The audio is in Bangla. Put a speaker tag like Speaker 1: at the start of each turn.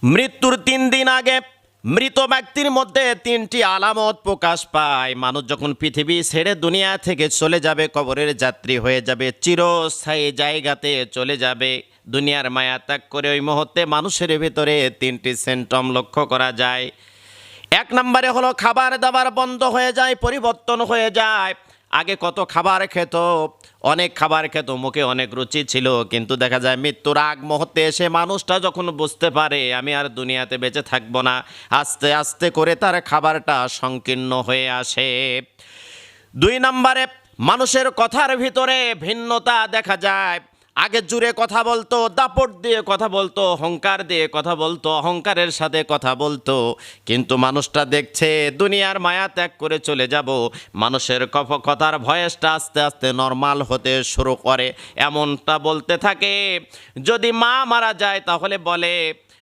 Speaker 1: মৃত্যুর 3 দিন আগে মৃত ব্যক্তির মধ্যে 3টি আলামত প্রকাশ পায়। মানুষ যখন পৃথিবী ছেড়ে দুনিয়া থেকে চলে যাবে, কবরের যাত্রী হয়ে যাবে, চিরস্থায়ী জায়গাতে চলে যাবে, দুনিয়ার মায়া ত্যাগ করে, ওই মুহূর্তে মানুষের ভিতরে 3টি সিমটম লক্ষ্য করা যায়। 1 নম্বরে হলো খাবার দাবার বন্ধ হয়ে যায়, পরিবর্তন হয়ে যায়। আগে কত খাবার খেত, অনেক খাবার খেত, মুখে অনেক রুচি ছিল, কিন্তু দেখা যায় মৃত্যুর আগ মুহূর্তে এসে মানুষটা যখন বুঝতে পারে আমি আর দুনিয়াতে বেঁচে থাকবো না, আস্তে আস্তে করে তার খাবারটা সংকীর্ণ হয়ে আসে। 2 নম্বরে মানুষের কথার ভিতরে ভিন্নতা দেখা যায়। আগে জুড়ে কথা বলতো, দাপট দিয়ে কথা বলতো, অহংকার দিয়ে কথা বলতো, অহংকারের সাথে কথা বলতো, কিন্তু মানুষটা দেখছে দুনিয়ার মায়া ত্যাগ করে চলে যাব, মানুষের কথার ভয়েসটা আস্তে আস্তে নর্মাল হতে শুরু করে, এমনটা বলতে থাকে। যদি মা মারা যায় তাহলে বলে